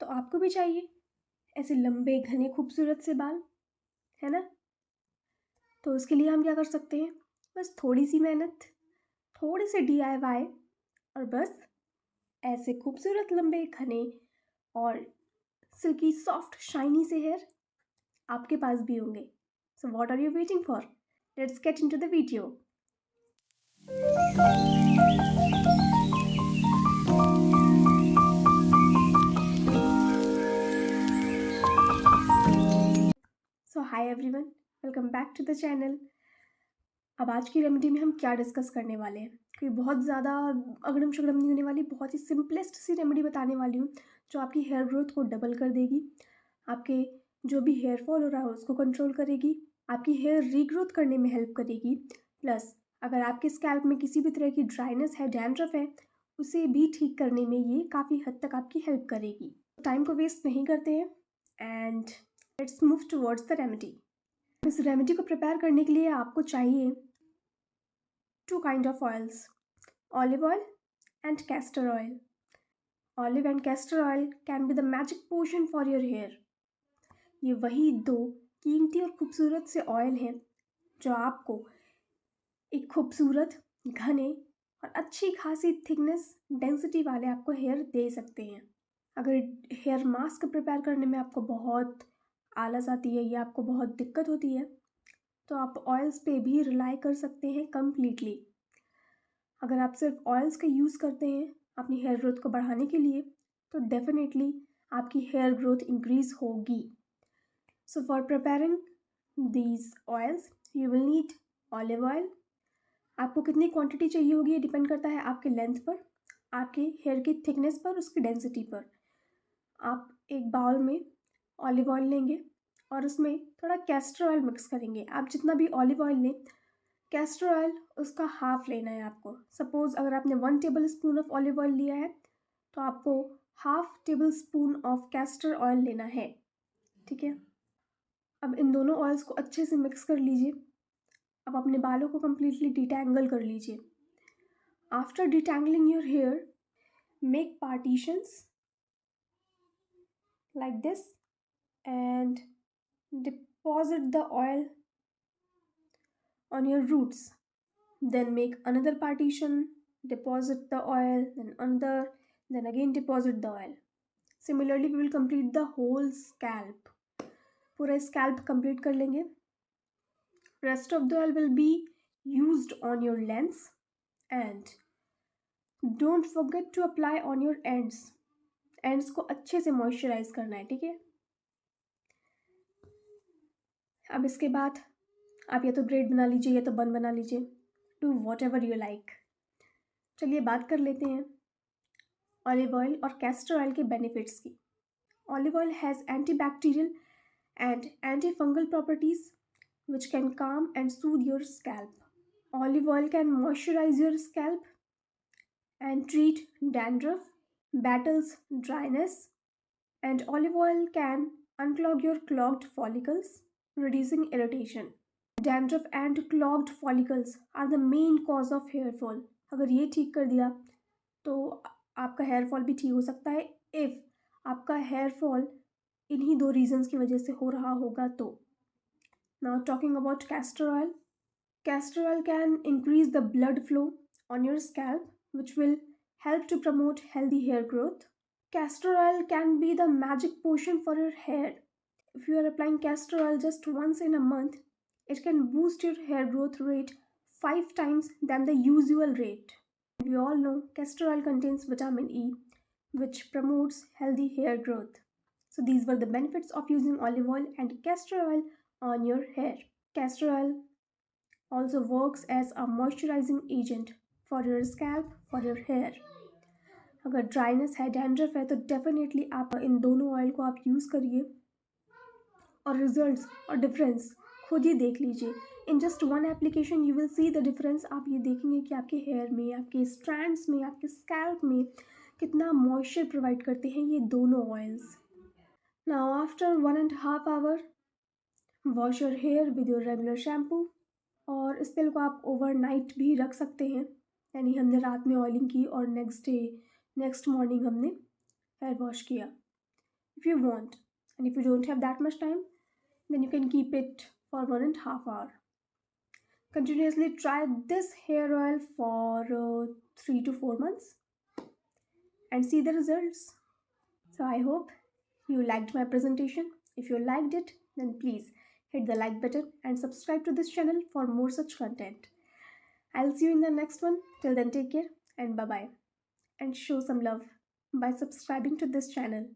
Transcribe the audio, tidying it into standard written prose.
तो आपको भी चाहिए ऐसे लंबे घने खूबसूरत से बाल, है ना? तो उसके लिए हम क्या कर सकते हैं, बस थोड़ी सी मेहनत, थोड़े से DIY और बस ऐसे खूबसूरत लंबे घने और सिल्की सॉफ्ट शाइनी से हेयर आपके पास भी होंगे। So what are you waiting for? Let's get into the video. So hi everyone, welcome back to the channel. अब आज की रेमेडी में हम क्या डिस्कस करने वाले हैं, क्योंकि बहुत ज़्यादा अगड़म शगड़म नहीं होने वाली, बहुत ही सिंपलेस्ट सी रेमेडी बताने वाली हूँ जो आपकी हेयर ग्रोथ को डबल कर देगी, आपके जो भी हेयर फॉल हो रहा है उसको कंट्रोल करेगी, आपकी हेयर रीग्रोथ करने में हेल्प करेगी। प्लस अगर आपके स्कैल्प में किसी भी तरह की ड्राइनेस है, डैंड्रफ है, उसे भी ठीक करने में ये काफ़ी हद तक आपकी हेल्प करेगी। टाइम को वेस्ट नहीं करते हैं and let's move towards the remedy. इस रेमेडी को प्रिपेयर करने के लिए आपको चाहिए 2 kinds of oils, olive oil and castor oil. Olive and castor oil can be the magic potion for your hair. ये वही दो कीमती और खूबसूरत से ऑयल हैं जो आपको एक खूबसूरत, घने और अच्छी खासी थिकनेस, डेंसिटी वाले आपको हेयर दे सकते हैं। अगर हेयर मास्क प्रिपेयर करने में आपको बहुत आलस आती है या आपको बहुत दिक्कत होती है, तो आप ऑयल्स पे भी रिलाई कर सकते हैं कम्प्लीटली। अगर आप सिर्फ ऑयल्स का यूज़ करते हैं अपनी हेयर ग्रोथ को बढ़ाने के लिए, तो डेफिनेटली आपकी हेयर ग्रोथ इंक्रीज होगी। So for preparing these oils you will need olive oil. आपको कितनी क्वांटिटी चाहिए होगी ये डिपेंड करता है आपके लेंथ पर, आपके हेयर की थिकनेस पर, उसकी डेंसिटी पर। आप एक बाउल में ऑलिव ऑयल लेंगे और उसमें थोड़ा कैस्टर ऑयल मिक्स करेंगे। आप जितना भी ऑलिव ऑयल लें, कैस्टर ऑयल उसका हाफ लेना है आपको। सपोज़ अगर आपने 1 table spoon of olive oil लिया है, तो आपको half table spoon of castor oil लेना है, ठीक है? अब इन दोनों ऑयल्स को अच्छे से मिक्स कर लीजिए। अब अपने बालों को कम्प्लीटली डिटैंगल कर लीजिए। After detangling your hair, make partitions like this and deposit the oil on your roots. Then make another partition, deposit the oil, then another, then again deposit the oil. Similarly we will complete the whole scalp. पूरा scalp complete कर लेंगे. Rest of the oil will be used on your lens and don't forget to apply on your ends. Ends को अच्छे से moisturize करना है, ठीक है? अब इसके बाद आप या तो ब्रेड बना लीजिए या तो बन बना लीजिए, do whatever you like. चलिए बात कर लेते हैं ऑलिव ऑयल और कैस्टर ऑयल के बेनिफिट्स की। Olive oil has antibacterial and anti fungal properties which can calm and soothe your scalp. Olive oil can moisturise your scalp and treat dandruff, battles dryness, and olive oil can unclog your clogged follicles, reducing irritation. Dandruff and clogged follicles are the main cause of hair fall. अगर ये ठीक कर दिया तो आपका hair fall भी ठीक हो सकता है, इफ़ आपका हेयर फॉल इन्हीं 2 रीजंस की वजह से हो रहा होगा तो। Now talking about castor oil, castor oil can increase the blood flow on your scalp, which will help to promote healthy hair growth. Castor oil can be the magic potion for your hair. If you are applying castor oil just once in a month, it can boost your hair growth rate 5 times than the usual rate. We all know castor oil contains vitamin E, which promotes healthy hair growth. So these were the benefits of using olive oil and castor oil on your hair. Castor oil also works as a moisturizing agent for your scalp, for your hair. अगर dryness है, dandruff है, तो definitely आप इन दोनों oil को आप use करिए और रिजल्ट्स और डिफरेंस खुद ही देख लीजिए। In just one application you will see the difference. आप ये देखेंगे कि आपके हेयर में, आपके स्ट्रैंड्स में, आपके स्कैल्प में कितना मॉइस्चर प्रोवाइड करते हैं ये दोनों oils. Now after 1.5 hour wash your hair with your regular shampoo. और इस तेल को आप ओवरनाइट भी रख सकते हैं, यानी हमने रात में ऑयलिंग की और नेक्स्ट मॉर्निंग हमने हेयर वॉश किया। if you want. And if you don't have that much time, then you can keep it for 1.5 hours. Continuously try this hair oil for 3 to 4 months and see the results. So I hope you liked my presentation. If you liked it, then please hit the like button and subscribe to this channel for more such content. I'll see you in the next one. Till then, take care and bye bye. And show some love by subscribing to this channel.